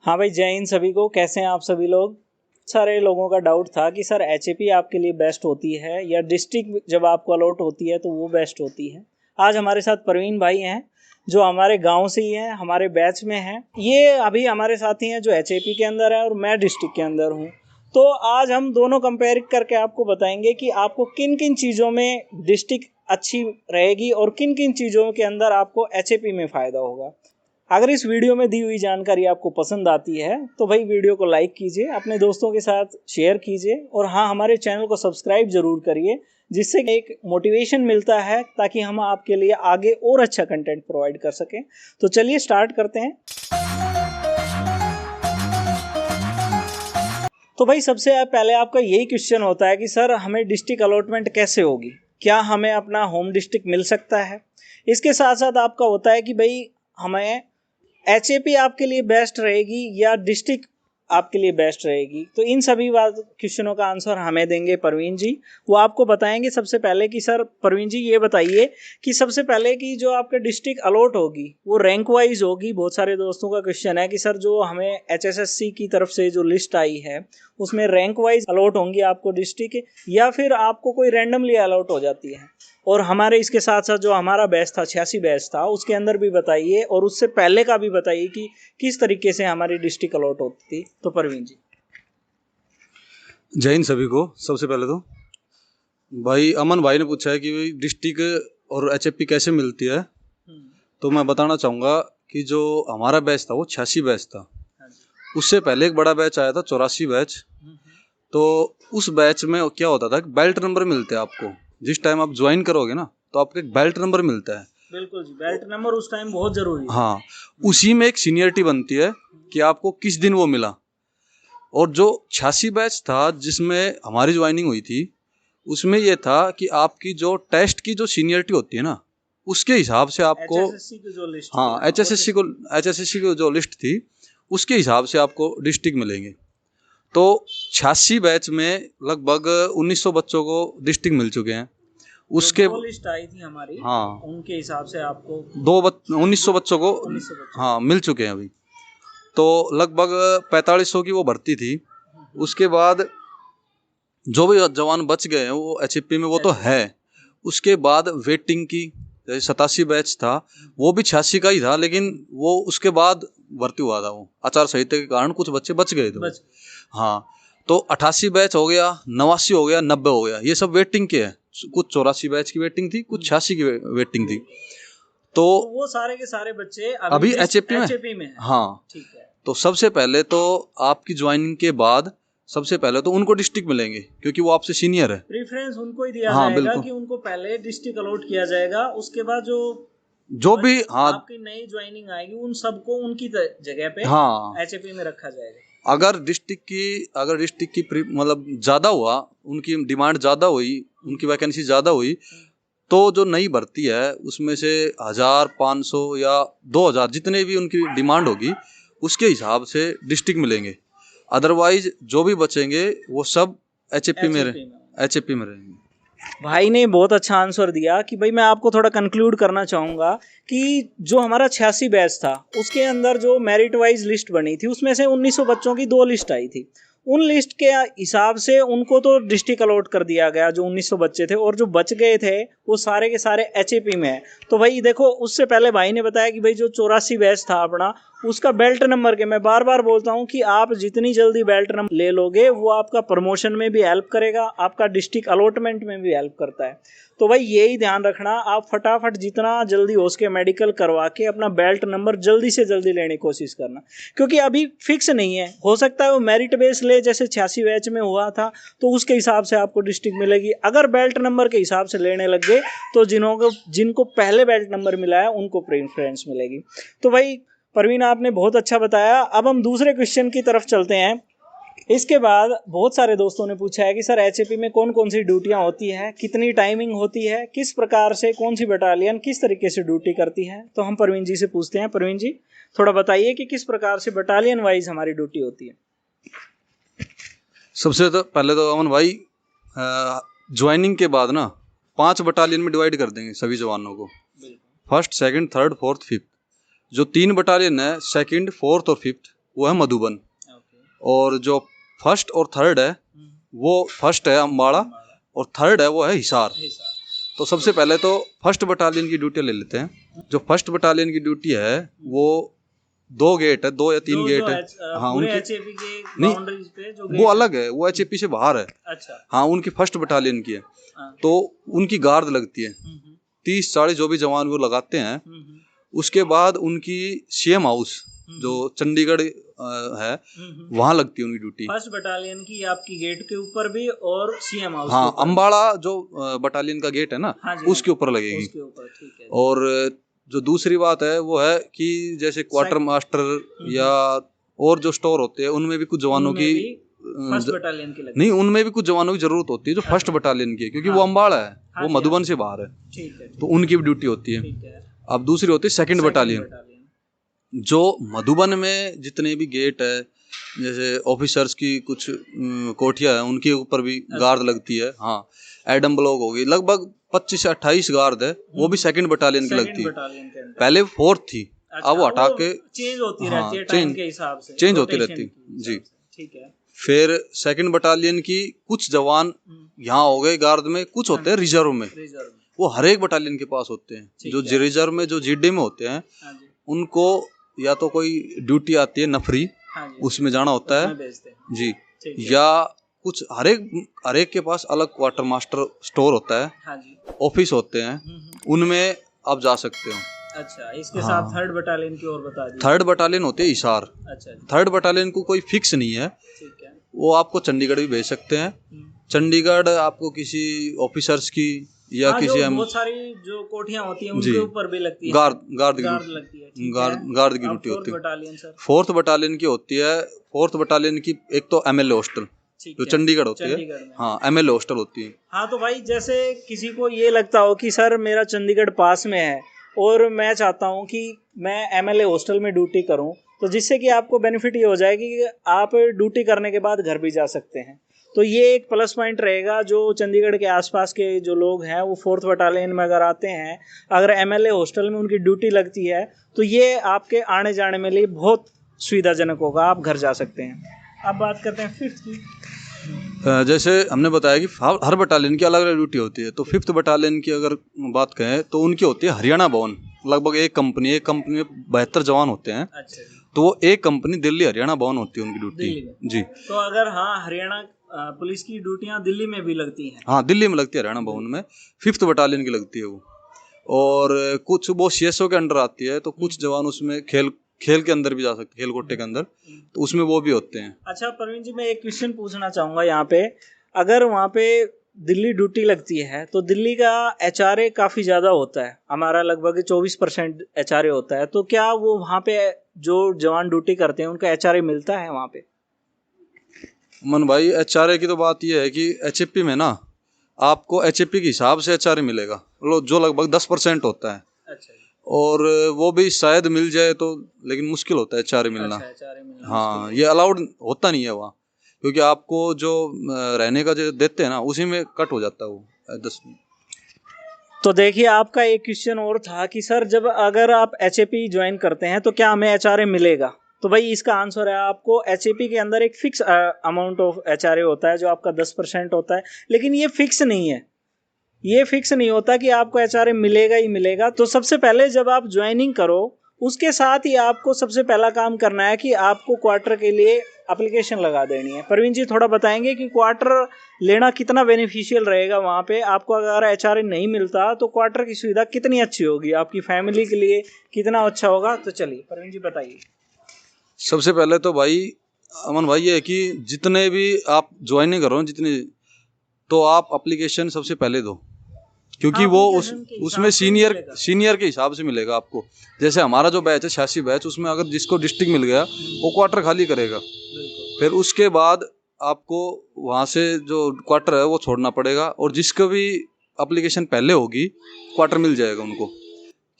हाँ भाई, जय हिंद सभी को। कैसे हैं आप सभी लोग। सारे लोगों का डाउट था कि सर एचएपी आपके लिए बेस्ट होती है या डिस्ट्रिक्ट जब आपको अलॉट होती है तो वो बेस्ट होती है। आज हमारे साथ प्रवीण भाई हैं जो हमारे गांव से ही हैं, हमारे बैच में हैं। ये अभी हमारे साथी हैं जो एचएपी के अंदर है और मैं डिस्ट्रिक्ट के अंदर हूँ। तो आज हम दोनों कंपेयर करके आपको बताएंगे कि आपको किन किन चीज़ों में डिस्ट्रिक्ट अच्छी रहेगी और किन किन चीज़ों के अंदर आपको एचएपी में फ़ायदा होगा। अगर इस वीडियो में दी हुई जानकारी आपको पसंद आती है तो भाई वीडियो को लाइक कीजिए, अपने दोस्तों के साथ शेयर कीजिए और हाँ, हमारे चैनल को सब्सक्राइब जरूर करिए, जिससे एक मोटिवेशन मिलता है ताकि हम आपके लिए आगे और अच्छा कंटेंट प्रोवाइड कर सकें। तो चलिए स्टार्ट करते हैं। तो भाई सबसे पहले आपका यही क्वेश्चन होता है कि सर हमें डिस्ट्रिक्ट अलॉटमेंट कैसे होगी, क्या हमें अपना होम डिस्ट्रिक्ट मिल सकता है। इसके साथ साथ आपका होता है कि भाई हमें एचएपी आपके लिए बेस्ट रहेगी या डिस्ट्रिक्ट आपके लिए बेस्ट रहेगी। तो इन सभी बात क्वेश्चनों का आंसर हमें देंगे प्रवीण जी। वो आपको बताएंगे सबसे पहले कि सर प्रवीण जी ये बताइए कि सबसे पहले कि जो आपके डिस्ट्रिक्ट अलॉट होगी वो रैंक वाइज होगी। बहुत सारे दोस्तों का क्वेश्चन है कि सर जो हमें एचएसएससी की तरफ से जो लिस्ट आई है उसमें रैंक वाइज अलॉट होंगी आपको डिस्ट्रिक्ट, या फिर आपको कोई रैंडमली अलॉट हो जाती है। और हमारे इसके साथ साथ जो हमारा बैच था 86 बैच था उसके अंदर भी बताइए और उससे पहले का भी बताइए कि किस तरीके से हमारी डिस्ट्रिक्ट अलॉट होती थी। तो प्रवीण जी। जय हिंद सभी को। सबसे पहले तो भाई अमन भाई ने पूछा है कि डिस्ट्रिक्ट और एचएपी कैसे मिलती है। तो मैं बताना चाहूँगा कि जो हमारा बैच था वो 86 बैच था। उससे पहले एक बड़ा बैच आया था 84 बैच। तो उस बैच में क्या होता था कि बेल्ट नंबर मिलते हैं आपको। जिस टाइम आप ज्वाइन करोगे ना तो आपको एक बेल्ट नंबर मिलता है। बिल्कुल जी, बेल्ट नंबर उस टाइम बहुत जरूरी है। हाँ, उसी में एक सीनियरिटी बनती है कि आपको किस दिन वो मिला। और जो 86 बैच था जिसमें हमारी ज्वाइनिंग हुई थी उसमें ये था कि आपकी जो टेस्ट की जो सीनियरिटी होती है ना उसके हिसाब से आपको एचएसएससी की जो लिस्ट, हाँ एचएसएससी की जो लिस्ट थी उसके हिसाब से आपको डिस्ट्रिक्ट मिलेंगे। तो 86 बैच में लगभग 1900 बच्चों को डिस्ट्रिक्ट मिल चुके हैं। उसके जो लिस्ट आई थी हमारी, हाँ उनके हिसाब से आपको 1900 बच्चों को 1900 बच्चों हाँ मिल चुके हैं अभी। तो लगभग 4500 की वो भर्ती थी। उसके बाद जो भी जवान बच गए हैं वो एचएपी में वो तो है। उसके बाद वेटिंग की जैसे 87 बैच था वो भी 86 का ही था, लेकिन वो उसके बाद भर्ती हुआ था। वो आचार संहिता के कारण कुछ बच्चे बच गए थे। हाँ, तो 88 बैच हो गया, 89 हो गया, 90 हो गया, ये सब वेटिंग के हैं। कुछ 84 बैच की वेटिंग थी, कुछ 86 की वेटिंग थी। तो वो सारे के सारे बच्चे अभी एचएपी में हाँ ठीक है। तो सबसे पहले तो आपकी ज्वाइनिंग के बाद सबसे पहले तो उनको डिस्ट्रिक्ट मिलेंगे क्योंकि वो आपसे सीनियर है। प्रेफरेंस उनको ही दिया हाँ, जाएगा कि उनको पहले डिस्ट्रिक्ट अलॉट किया जाएगा। उसके बाद जो भी आपकी नई ज्वाइनिंग आएगी उन सबको उनकी जगह पे एचएपी में रखा जाएगा। अगर डिस्ट्रिक्ट की मतलब ज्यादा हुआ, उनकी डिमांड ज्यादा हुई, उनकी वैकेंसी ज्यादा हुई, तो जो नई भर्ती है उसमें से 1500 या 2000 जितने भी उनकी डिमांड होगी उसके हिसाब से डिस्ट्रिक्ट मिलेंगे। अदरवाइज जो भी बचेंगे वो सब एचएपी में रहेंगे। भाई ने बहुत अच्छा आंसर दिया कि भाई मैं आपको थोड़ा कंक्लूड करना चाहूँगा कि जो हमारा 86 बैच था उसके अंदर जो मेरिट वाइज लिस्ट बनी थी उसमें से 1900 बच्चों की 2 लिस्ट आई थी। उन लिस्ट के हिसाब से उनको तो डिस्ट्रिक्ट अलॉट कर दिया गया जो 1900 बच्चे थे, और जो बच गए थे वो सारे के सारे एचएपी में है। तो भाई देखो, उससे पहले भाई ने बताया कि भाई जो 84 बैच था अपना उसका बेल्ट नंबर के, मैं बार बार बोलता हूँ कि आप जितनी जल्दी बेल्ट नंबर ले लोगे वो आपका प्रमोशन में भी हेल्प करेगा, आपका डिस्ट्रिक्ट अलॉटमेंट में भी हेल्प करता है। तो भाई यही ध्यान रखना, आप फटाफट जितना जल्दी हो सके मेडिकल करवा के अपना बेल्ट नंबर जल्दी से जल्दी लेने की कोशिश करना, क्योंकि अभी फिक्स नहीं है। हो सकता है वो मेरिट बेस ले, जैसे 86 बैच में हुआ था तो उसके हिसाब से आपको डिस्ट्रिक्ट मिलेगी। अगर बेल्ट नंबर के हिसाब से लेने लग गए तो जिनको पहले बेल्ट नंबर मिला है उनको प्रेफरेंस मिलेगी। तो भाई प्रवीण आपने बहुत अच्छा बताया। अब हम दूसरे क्वेश्चन की तरफ चलते हैं। इसके बाद बहुत सारे दोस्तों ने पूछा है कि सर एचएपी में कौन कौन सी ड्यूटियां होती है, कितनी टाइमिंग होती है, किस प्रकार से कौन सी बटालियन किस तरीके से ड्यूटी करती है। तो हम प्रवीण जी से पूछते हैं। प्रवीण जी थोड़ा बताइए कि किस प्रकार से बटालियन वाइज हमारी ड्यूटी होती है। सबसे तो पहले तो अमन भाई ज्वाइनिंग के बाद ना 5 बटालियन में डिवाइड कर देंगे सभी जवानों को। First, second, third, fourth, fifth. जो 3 बटालियन है, सेकंड, फोर्थ और फिफ्थ, वो है मधुबन, ओके। और जो फर्स्ट और थर्ड है वो फर्स्ट है अम्बाड़ा और थर्ड है वो है हिसार। तो सबसे पहले तो फर्स्ट बटालियन की ड्यूटी ले लेते हैं। जो फर्स्ट बटालियन की ड्यूटी है वो 2 गेट है, 2 या 3 गेट है। हाँ, पूरे उनकी HAP के नहीं, बाउंड्रीज पे जो वो गेट अलग है, वो HAP से बाहर है। अच्छा। हाँ, उनकी फर्स्ट बटालियन की है। हाँ। तो उनकी गार्ड लगती है, 30-40 जो भी जवान वो लगाते हैं। उसके बाद उनकी CM हाउस जो चंडीगढ़ है वहाँ लगती है उनकी ड्यूटी। फर्स्ट बटालियन की आपकी गेट के ऊपर भी और CM हाउस हाँ, अम्बाड़ा जो बटालियन का गेट है ना, हाँ जी, उसके ऊपर लगेगी। उसके ऊपर, ठीक है। और जो दूसरी बात है वो है कि जैसे क्वार्टर मास्टर या और जो स्टोर होते हैं उनमें भी कुछ जवानों की फर्स्ट बटालियन की लगती नहीं, उनमें भी कुछ जवानों की जरूरत होती है जो फर्स्ट बटालियन की है, क्योंकि वो अम्बाड़ा है, वो मधुबन से बाहर है, ठीक है, तो उनकी भी ड्यूटी होती है। ठीक है। अब दूसरी होती है सेकंड बटालियन। जो मधुबन में जितने भी गेट है, जैसे ऑफिसर्स की कुछ कोठियां है, उनके ऊपर भी गार्ड लगती है। हाँ, एडम ब्लॉक होगी, लगभग 25 से 28 गार्ड है, वो भी सेकंड बटालियन की लगती है। पहले 4th थी, अब वो हटा के चेंज होती रहती है टाइम के हिसाब से, चेंज होती रहती जी। ठीक है। फिर सेकंड बटालियन की कुछ जवान यहाँ हो गए गार्ड में, कुछ होते हैं रिजर्व में, वो हर एक बटालियन के पास होते हैं। जो रिजर्व में जो GD में होते हैं उनको या तो कोई ड्यूटी आती है नफरी, उसमें जाना होता है जी, या कुछ हर एक के पास अलग क्वार्टर मास्टर स्टोर होता है, ऑफिस होते हैं, उनमें आप जा सकते हो। अच्छा, इसके साथ थर्ड बटालियन की और बता दीजिए। थर्ड बटालियन होती है हिसार। अच्छा, थर्ड बटालियन को कोई फिक्स नहीं है, ठीक है। वो आपको चंडीगढ़ भी भेज सकते हैं। चंडीगढ़ आपको किसी ऑफिसर्स की या किसी बहुत सारी जो कोठियां होती हैं उनके ऊपर भी लगती है, गार्ड लगती है, गार्ड की ड्यूटी होती है। बटालियन सर, 4th बटालियन की होती है। 4th बटालियन की एक तो MLA हॉस्टल जो चंडीगढ़ होती है, हाँ MLA हॉस्टल होती है। हाँ, तो भाई जैसे किसी को ये लगता हो कि सर मेरा चंडीगढ़ पास में है और मैं चाहता हूँ कि मैं MLA हॉस्टल में ड्यूटी करूँ, तो जिससे कि आपको बेनिफिट ये हो जाएगी कि आप ड्यूटी करने के बाद घर भी जा सकते हैं। तो ये एक प्लस पॉइंट रहेगा। जो चंडीगढ़ के आसपास के जो लोग हैं वो 4th बटालियन में अगर आते हैं, अगर MLA हॉस्टल में उनकी ड्यूटी लगती है, तो ये आपके आने जाने में लिए बहुत सुविधाजनक होगा, आप घर जा सकते हैं। अब बात करते हैं 5th की। जैसे हमने बताया कि हर बटालियन की अलग अलग ड्यूटी होती है, तो 5th बटालियन की अगर बात करें तो उनकी होती है हरियाणा भवन। लगभग एक कंपनी में 72 जवान होते हैं। अच्छा, तो वो एक कंपनी दिल्ली हरियाणा भवन होती है उनकी ड्यूटी जी। तो अगर हाँ, हरियाणा पुलिस की ड्यूटियां दिल्ली में भी लगती हैं। हाँ, दिल्ली में लगती है हरियाणा भवन में, 5th बटालियन की लगती है वो। और कुछ वो CSO के अंडर आती है, तो कुछ जवान उसमें खेल के अंदर भी जा सकते, खेल कोटे के अंदर, तो उसमें वो भी होते हैं। अच्छा प्रवीण जी, मैं एक क्वेश्चन पूछना चाहूँगा यहाँ पे। अगर वहाँ पे दिल्ली ड्यूटी लगती है तो दिल्ली का HRA काफ़ी ज़्यादा होता है, हमारा लगभग 24% HRA होता है, तो क्या वो वहाँ पे जो जवान ड्यूटी करते हैं उनका HRA मिलता है वहाँ पे? मन भाई, HRA की तो बात ये है कि HAP में ना आपको HAP के हिसाब से HRA मिलेगा, जो लगभग 10% होता है। अच्छा, और वो भी शायद मिल जाए तो, लेकिन मुश्किल होता है HRA मिलना। हाँ, ये अलाउड होता नहीं है वहाँ, क्योंकि आपको जो रहने का जो देते हैं ना उसी में कट हो जाता है वो 10। तो देखिए, आपका एक क्वेश्चन और था कि सर जब अगर आप HAP ज्वाइन करते हैं तो क्या हमें HRA मिलेगा? तो भाई इसका आंसर है, आपको HAP के अंदर एक फिक्स अमाउंट ऑफ HRA होता है जो आपका 10% होता है, लेकिन ये फिक्स नहीं है। ये फिक्स नहीं होता कि आपको HRA मिलेगा ही मिलेगा। तो सबसे पहले जब आप ज्वाइनिंग करो, उसके साथ ही आपको सबसे पहला काम करना है कि आपको क्वार्टर के लिए एप्लीकेशन लगा देनी है। प्रवीण जी थोड़ा बताएंगे कि क्वार्टर लेना कितना बेनिफिशियल रहेगा वहाँ पे? आपको अगर HRA नहीं मिलता तो क्वार्टर की सुविधा कितनी अच्छी होगी, आपकी फैमिली के लिए कितना अच्छा होगा? तो चलिए प्रवीण जी बताइए। सबसे पहले तो भाई अमन भाई ये है कि जितने भी आप ज्वाइनिंग करो, जितने, तो आप एप्लीकेशन सबसे पहले दो, क्योंकि वो उसमें सीनियर के हिसाब से मिलेगा आपको। जैसे हमारा जो बैच है 86 बैच, उसमें अगर जिसको डिस्ट्रिक्ट मिल गया वो क्वार्टर खाली करेगा, फिर उसके बाद आपको वहाँ से जो क्वार्टर है वो छोड़ना पड़ेगा, और जिसको भी एप्लीकेशन पहले होगी क्वार्टर मिल जाएगा उनको।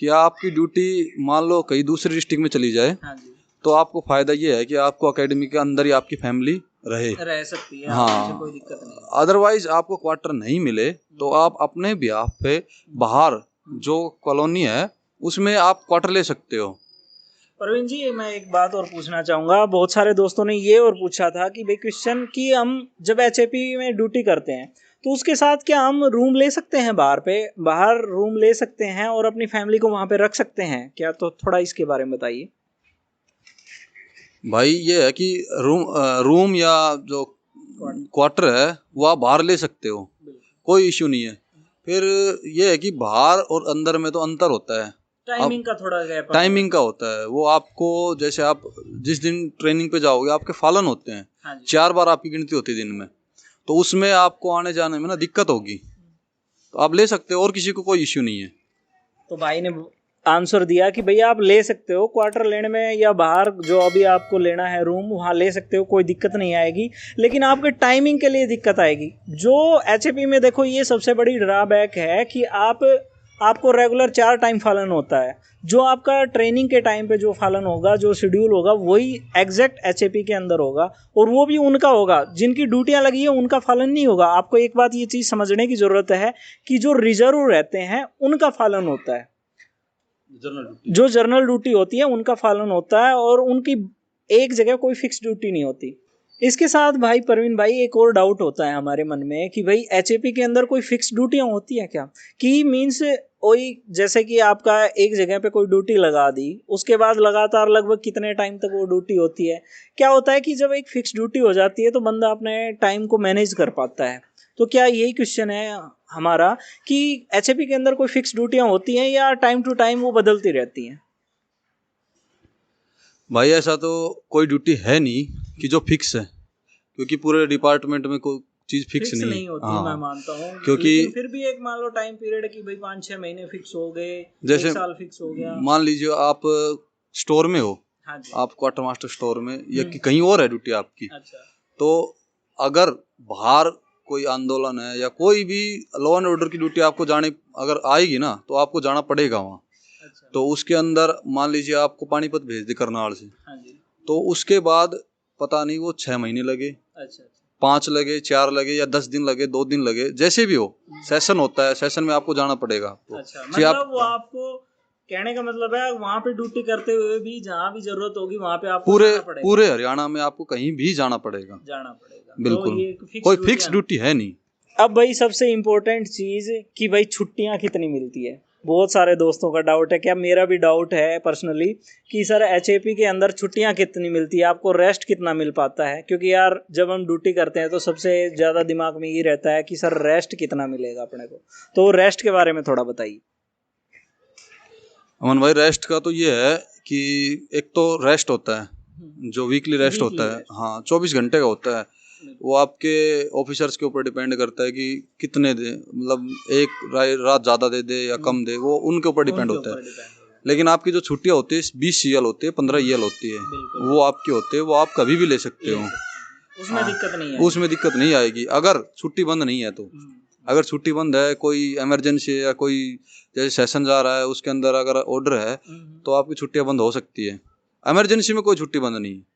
कि आपकी ड्यूटी मान लो कहीं दूसरे डिस्ट्रिक्ट में चली जाए, तो आपको फायदा ये है कि आपको एकेडमी के अंदर ही आपकी फैमिली रह सकती है। हाँ, कोई दिक्कत नहीं। अदरवाइज आपको क्वार्टर नहीं मिले तो आप अपने बिहाफ पे बाहर जो कॉलोनी है उसमें आप क्वार्टर ले सकते हो। प्रवीण जी, मैं एक बात और पूछना चाहूँगा। बहुत सारे दोस्तों ने ये और पूछा था कि भाई क्वेश्चन कि हम जब एचएपी में ड्यूटी करते हैं तो उसके साथ क्या हम रूम ले सकते हैं, बाहर रूम ले सकते हैं और अपनी फैमिली को वहाँ पे रख सकते हैं क्या? तो थोड़ा इसके बारे में बताइए। भाई ये है कि रूम या जो क्वार्टर है वो आप बाहर ले सकते हो, कोई इश्यू नहीं है। फिर ये है कि बाहर और अंदर में तो अंतर होता है, टाइमिंग का थोड़ा गैप टाइमिंग का होता है। वो आपको जैसे आप जिस दिन ट्रेनिंग पे जाओगे आपके फालन होते हैं, हाँ जी। 4 बार आपकी गिनती होती है दिन में, तो उसमें आपको आने जाने में ना दिक्कत होगी, तो आप ले सकते हो और किसी को कोई इश्यू नहीं है। तो भाई ने आंसर दिया कि भैया आप ले सकते हो क्वार्टर लेने में या बाहर जो अभी आपको लेना है रूम वहाँ ले सकते हो, कोई दिक्कत नहीं आएगी, लेकिन आपके टाइमिंग के लिए दिक्कत आएगी। जो एचएपी में देखो ये सबसे बड़ी ड्रॉबैक है कि आपको रेगुलर 4 टाइम फॉलन होता है। जो आपका ट्रेनिंग के टाइम पे जो फॉलन होगा, जो शेड्यूल होगा, वही एग्जैक्ट एचएपी के अंदर होगा और वो भी उनका होगा जिनकी ड्यूटियां लगी है, उनका फॉलन नहीं होगा। आपको एक बात ये चीज़ समझने की ज़रूरत है कि जो रिजर्व रहते हैं उनका फॉलन होता है, जो जर्नल ड्यूटी होती है उनका पालन होता है और उनकी एक जगह कोई फिक्स ड्यूटी नहीं होती। इसके साथ भाई प्रवीण भाई एक और डाउट होता है हमारे मन में कि भाई एचएपी के अंदर कोई फिक्स ड्यूटियां होती हैं क्या? कि मीन्स वही जैसे कि आपका एक जगह पे कोई ड्यूटी लगा दी, उसके बाद लगातार लगभग कितने टाइम तक वो ड्यूटी होती है? क्या होता है कि जब एक फिक्स ड्यूटी हो जाती है तो बंदा अपने टाइम को मैनेज कर पाता है। तो क्या यही क्वेश्चन है हमारा कि एचएपी के अंदर कोई फिक्स ड्यूटियां होती हैं या टाइम टू टाइम वो बदलती रहती हैं? भाई ऐसा तो कोई ड्यूटी है नहीं कि जो फिक्स है, क्योंकि पूरे डिपार्टमेंट में कोई चीज फिक्स नहीं होती। हाँ, मैं मानता हूँ, क्योंकि फिर भी एक मान लो टाइम पीरियड की भाई 5-6 महीने फिक्स हो गए, जैसे 1 साल फिक्स हो गया। मान लीजिए आप स्टोर में हो, हाँ जी। आप क्वार्टर मास्टर स्टोर में या कि कहीं और है ड्यूटी आपकी, अच्छा। तो अगर बाहर कोई आंदोलन है या कोई भी लॉ एंड ऑर्डर की ड्यूटी आपको जाने अगर आएगी ना, तो आपको जाना पड़ेगा वहाँ। अच्छा। तो उसके अंदर मान लीजिए आपको पानीपत भेज दे करनाल से, हाँ जी। तो उसके बाद पता नहीं वो 6 महीने लगे, अच्छा, 5 लगे, 4 लगे या 10 दिन लगे, 2 दिन लगे, जैसे भी हो, सेशन होता है, सेशन में आपको जाना पड़ेगा आपको। अच्छा, मतलब वो आपको कहने का मतलब है वहाँ पे ड्यूटी करते हुए भी जहाँ भी जरूरत होगी वहाँ पे आपको पूरे हरियाणा में आपको कहीं भी जाना पड़ेगा। बिल्कुल, तो ये कोई फिक्स ड्यूटी है नहीं। अब भाई सबसे इम्पोर्टेंट चीज कि भाई छुट्टियां कितनी मिलती है। बहुत सारे दोस्तों का डाउट है, क्या मेरा भी डाउट है पर्सनली, कि सर एचएपी के अंदर छुट्टियां कितनी मिलती है, आपको रेस्ट कितना मिल पाता है? क्योंकि यार जब हम ड्यूटी करते हैं तो सबसे ज़्यादा दिमाग में ये रहता है कि सर रेस्ट कितना मिलेगा अपने को। तो रेस्ट के बारे में थोड़ा बताइए। अमन भाई, रेस्ट का तो ये है कि एक तो रेस्ट होता है जो वीकली रेस्ट होता है, हाँ 24 घंटे का होता है। वो आपके ऑफिसर्स के ऊपर डिपेंड करता है कि कितने दे, मतलब एक रात ज़्यादा दे दे या कम दे, वो उनके ऊपर डिपेंड होता है। लेकिन आपकी जो छुट्टियाँ होती है 20 ईएल होती है, 15 ईएल होती है, वो आपकी होती है, वो आप कभी भी ले सकते हो, उसमें दिक्कत नहीं है, उसमें दिक्कत नहीं आएगी अगर छुट्टी बंद नहीं है तो। अगर छुट्टी बंद है, कोई इमरजेंसी है या कोई जैसे सेशन जा रहा है उसके अंदर अगर ऑर्डर है, तो आपकी छुट्टियां बंद हो सकती है। इमरजेंसी में कोई छुट्टी बंद नहीं है।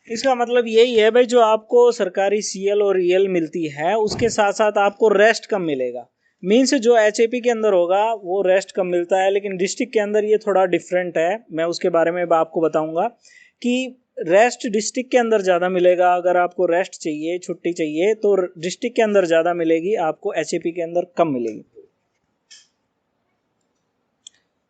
इसका मतलब यही है भाई, जो आपको सरकारी सीएल और ईएल मिलती है उसके साथ साथ आपको रेस्ट कम मिलेगा। मीन्स जो एचएपी के अंदर होगा वो रेस्ट कम मिलता है, लेकिन डिस्ट्रिक्ट के अंदर ये थोड़ा डिफरेंट है। मैं उसके बारे में आपको बताऊंगा कि रेस्ट डिस्ट्रिक्ट के अंदर ज़्यादा मिलेगा। अगर आपको रेस्ट चाहिए, छुट्टी चाहिए, तो डिस्ट्रिक्ट के अंदर ज़्यादा मिलेगी, आपको एचएपी के अंदर कम मिलेगी।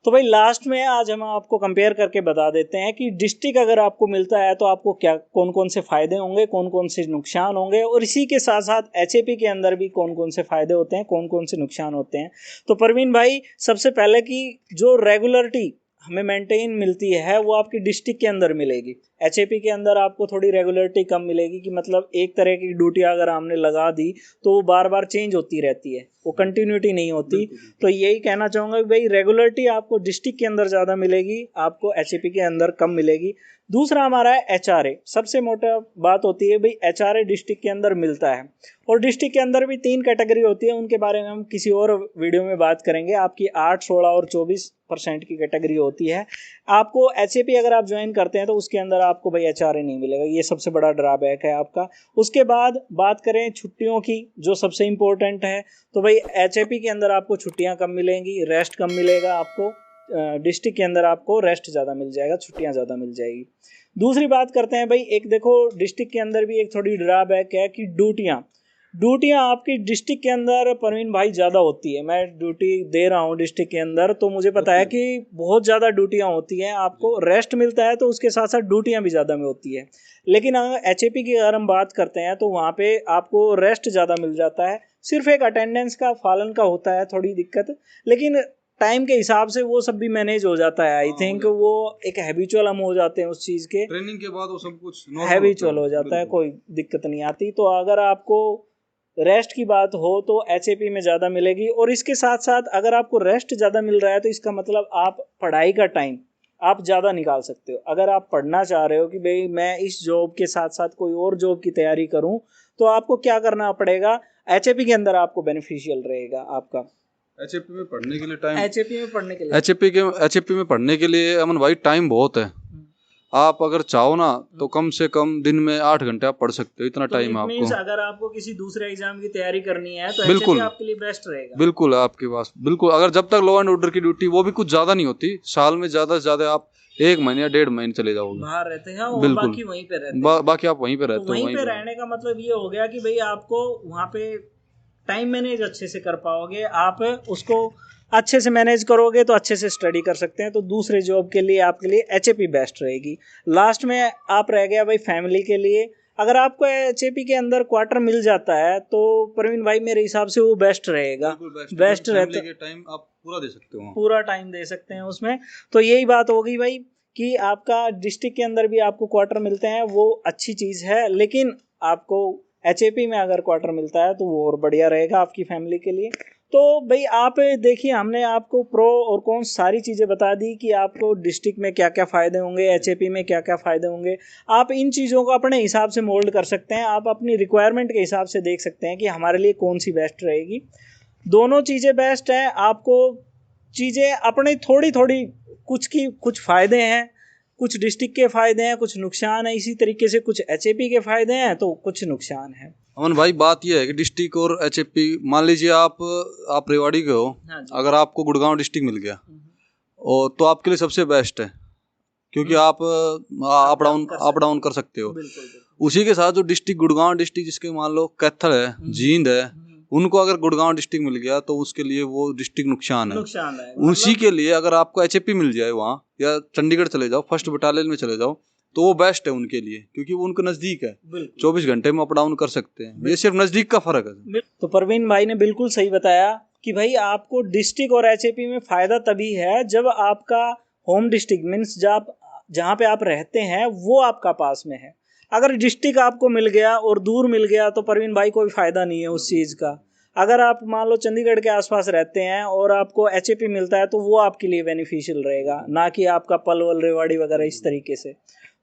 तो भाई लास्ट में आज हम आपको कंपेयर करके बता देते हैं कि डिस्ट्रिक्ट अगर आपको मिलता है तो आपको क्या कौन कौन से फ़ायदे होंगे, कौन कौन से नुकसान होंगे, और इसी के साथ साथ एचएपी के अंदर भी कौन कौन से फ़ायदे होते हैं, कौन कौन से नुकसान होते हैं। तो प्रवीण भाई, सबसे पहले कि जो रेगुलरिटी हमें मेंटेन मिलती है वो आपकी डिस्ट्रिक्ट के अंदर मिलेगी। एचएपी के अंदर आपको थोड़ी रेगुलरिटी कम मिलेगी, कि मतलब एक तरह की ड्यूटी अगर हमने लगा दी तो वो बार बार चेंज होती रहती है, वो कंटिन्यूटी नहीं होती। तो यही कहना चाहूँगा कि भाई रेगुलरिटी आपको डिस्ट्रिक्ट के अंदर ज़्यादा मिलेगी, आपको एचएपी के अंदर कम मिलेगी। दूसरा हमारा है एचआरए। सबसे मोटा बात होती है भाई एचआरए डिस्ट्रिक्ट के अंदर मिलता है, और डिस्ट्रिक्ट के अंदर भी 3 कैटेगरी होती है, उनके बारे में हम किसी और वीडियो में बात करेंगे। आपकी 8, 16 और 24% की कैटेगरी होती है। आपको एचएपी अगर आप ज्वाइन करते हैं तो उसके अंदर आपको भाई एचआरए नहीं मिलेगा, ये सबसे बड़ा ड्रॉबैक है आपका। उसके बाद बात करें छुट्टियों की, जो सबसे इम्पोर्टेंट है, तो भाई एचएपी के अंदर आपको छुट्टियां कम मिलेंगी, रेस्ट कम मिलेगा आपको। डिस्ट्रिक्ट के अंदर आपको रेस्ट ज़्यादा मिल जाएगा, छुट्टियाँ ज़्यादा मिल जाएगी। दूसरी बात करते हैं भाई, एक देखो डिस्ट्रिक्ट के अंदर भी एक थोड़ी ड्रॉबैक है कि ड्यूटियाँ आपकी डिस्ट्रिक्ट के अंदर परवीन भाई ज़्यादा होती है। मैं ड्यूटी दे रहा हूँ डिस्ट्रिक्ट के अंदर, तो मुझे पता है कि बहुत ज़्यादा ड्यूटियाँ होती हैं, आपको रेस्ट मिलता है तो उसके साथ साथ ड्यूटियाँ भी ज़्यादा में होती है। लेकिन अगर HAP की अगर हम बात करते हैं तो वहाँ पे आपको रेस्ट ज़्यादा मिल जाता है, सिर्फ एक अटेंडेंस का पालन का होता है थोड़ी दिक्कत, लेकिन टाइम के हिसाब से वो सब भी मैनेज हो जाता है। आई थिंक वो एक हैबिचुअल हम हो जाते हैं उस चीज़ के, ट्रेनिंग के बाद वो सब कुछ हैबिचुअल हो जाता है, कोई दिक्कत नहीं आती। तो अगर आपको रेस्ट की बात हो तो HAP में ज़्यादा मिलेगी। और इसके साथ साथ अगर आपको रेस्ट ज़्यादा मिल रहा है तो इसका मतलब आप पढ़ाई का टाइम आप ज़्यादा निकाल सकते हो। अगर आप पढ़ना चाह रहे हो कि भाई मैं इस जॉब के साथ साथ कोई और जॉब की तैयारी करूं, तो आपको क्या करना पड़ेगा, HAP के अंदर आपको बेनिफिशियल रहेगा आपका। HAP में पढ़ने के लिए टाइम, HAP में पढ़ने के लिए HAP में पढ़ने के लिए अमन भाई टाइम बहुत है। आप अगर चाहो ना तो कम से कम दिन में 8 घंटे आप पढ़ सकते हो, इतना तो टाइम आपको। अगर आपको किसी दूसरे एग्जाम की तैयारी करनी है तो बिल्कुल HAP आपके लिए बेस्ट रहेगा। बिल्कुल आपके पास, बिल्कुल। अगर जब तक लॉ एंड ऑर्डर की ड्यूटी, वो भी कुछ ज्यादा नहीं होती, साल में ज्यादा से ज्यादा आप 1 महीने या 1.5 महीने चले जाओगे, बाहर रहते हैं और बिल्कुल। बाकी वहीं पे रहते हैं। बाकी आप वहीं पे रहते तो हो। वहीं पे रहने का मतलब ये हो गया कि भाई आपको वहाँ पे टाइम मैनेज अच्छे से कर पाओगे, आप उसको अच्छे से मैनेज करोगे तो अच्छे से स्टडी कर सकते हैं। तो दूसरे जॉब के लिए आपके लिए HAP बेस्ट रहेगी। लास्ट में आप रह गया भाई फैमिली के लिए। अगर आपको HAP के अंदर क्वार्टर मिल जाता है तो प्रवीण भाई मेरे हिसाब से वो बेस्ट रहेगा, बेस्ट रहता है, टाइम आप पूरा दे सकते हो, पूरा टाइम दे सकते हैं उसमें। तो यही बात होगी भाई कि आपका डिस्ट्रिक्ट के अंदर भी आपको क्वार्टर मिलते हैं, वो अच्छी चीज़ है। लेकिन आपको HAP में अगर क्वार्टर मिलता है तो वो और बढ़िया रहेगा आपकी फैमिली के लिए। तो भाई आप देखिए, हमने आपको प्रो और कौन सारी चीज़ें बता दी कि आपको डिस्ट्रिक्ट में क्या क्या फ़ायदे होंगे, HAP में क्या क्या फ़ायदे होंगे। आप इन चीज़ों को अपने हिसाब से मोल्ड कर सकते हैं, आप अपनी रिक्वायरमेंट के हिसाब से देख सकते हैं कि हमारे लिए कौन सी बेस्ट रहेगी। दोनों चीज़ें बेस्ट हैं। आपको चीज़ें अपने थोड़ी थोड़ी कुछ फ़ायदे हैं, कुछ डिस्ट्रिक्ट के फ़ायदे हैं, कुछ नुकसान है। इसी तरीके से कुछ HAP के फ़ायदे हैं तो कुछ नुकसान है। अमन भाई बात यह है कि डिस्ट्रिक्ट और HAP, मान लीजिए आप रेवाड़ी के हो, हाँ जी। अगर आपको गुड़गांव डिस्ट्रिक्ट मिल गया और तो आपके लिए सबसे बेस्ट है, क्योंकि आप अप डाउन कर सकते हो। उसी के साथ जो डिस्ट्रिक्ट गुड़गांव डिस्ट्रिक्ट, जिसके मान लो कैथल है, जींद है, उनको अगर गुड़गांव डिस्ट्रिक्ट मिल गया तो उसके लिए वो डिस्ट्रिक्ट नुकसान है। उसी के लिए अगर आपको HAP मिल जाए वहाँ, या चंडीगढ़ चले जाओ, 1st बटालियन में चले जाओ, तो वो बेस्ट है उनके लिए, क्योंकि वो उनको नजदीक है, 24 घंटे में अप डाउन कर सकते हैं। ये सिर्फ नजदीक का फर्क है। तो परवीन भाई ने बिल्कुल सही बताया कि भाई आपको डिस्ट्रिक्ट और HAP में फायदा तभी है जब आपका होम डिस्ट्रिक्ट मीन्स जहाँ पे आप रहते हैं वो आपका पास में है। अगर डिस्ट्रिक्ट आपको मिल गया और दूर मिल गया तो परवीन भाई कोई फायदा नहीं है उस चीज़ का। अगर आप मान लो चंडीगढ़ के आसपास रहते हैं और आपको HAP मिलता है तो वो आपके लिए बेनिफिशियल रहेगा, ना कि आपका पलवल रेवाड़ी वगैरह इस तरीके से।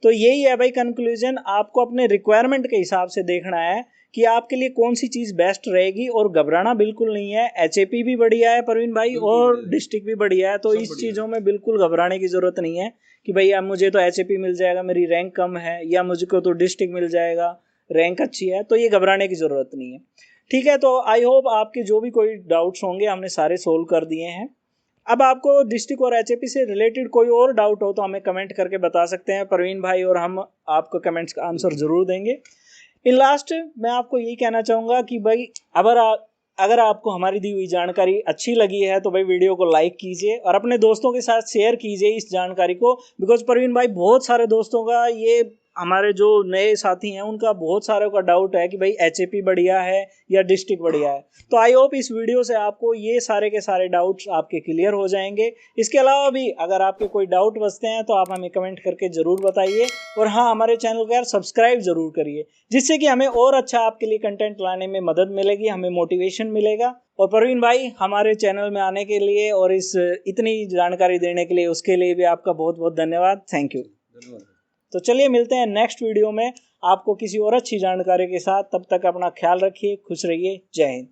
तो यही है भाई कंक्लूजन, आपको अपने रिक्वायरमेंट के हिसाब से देखना है कि आपके लिए कौन सी चीज़ बेस्ट रहेगी। और घबराना बिल्कुल नहीं है, HAP भी बढ़िया है परवीन भाई और डिस्ट्रिक्ट भी बढ़िया है। तो इस चीज़ों में बिल्कुल घबराने की ज़रूरत नहीं है कि भाई अब मुझे तो HAP मिल जाएगा, मेरी रैंक कम है, या मुझको तो डिस्ट्रिक्ट मिल जाएगा, रैंक अच्छी है। तो ये घबराने की ज़रूरत नहीं है। ठीक है, तो आई होप आपके जो भी कोई डाउट्स होंगे हमने सारे सोल्व कर दिए हैं। अब आपको डिस्ट्रिक्ट और HAP से रिलेटेड कोई और डाउट हो तो हमें कमेंट करके बता सकते हैं परवीन भाई, और हम आपको कमेंट्स का आंसर ज़रूर देंगे। इन लास्ट मैं आपको यही कहना चाहूँगा कि भाई अगर आपको हमारी दी हुई जानकारी अच्छी लगी है तो भाई वीडियो को लाइक कीजिए और अपने दोस्तों के साथ शेयर कीजिए इस जानकारी को। बिकॉज परवीन भाई बहुत सारे दोस्तों का, ये हमारे जो नए साथी हैं उनका बहुत सारे का डाउट है कि भाई HAP बढ़िया है या डिस्ट्रिक्ट बढ़िया है। तो आई होप इस वीडियो से आपको ये सारे के सारे डाउट्स आपके क्लियर हो जाएंगे। इसके अलावा भी अगर आपके कोई डाउट बचते हैं तो आप हमें कमेंट करके ज़रूर बताइए। और हाँ, हमारे चैनल को यार सब्सक्राइब ज़रूर करिए, जिससे कि हमें और अच्छा आपके लिए कंटेंट लाने में मदद मिलेगी, हमें मोटिवेशन मिलेगा। और परवीन भाई हमारे चैनल में आने के लिए और इस इतनी जानकारी देने के लिए, उसके लिए भी आपका बहुत बहुत धन्यवाद। Thank you. तो चलिए मिलते हैं नेक्स्ट वीडियो में आपको किसी और अच्छी जानकारी के साथ। तब तक अपना ख्याल रखिए, खुश रहिए। जय हिंद।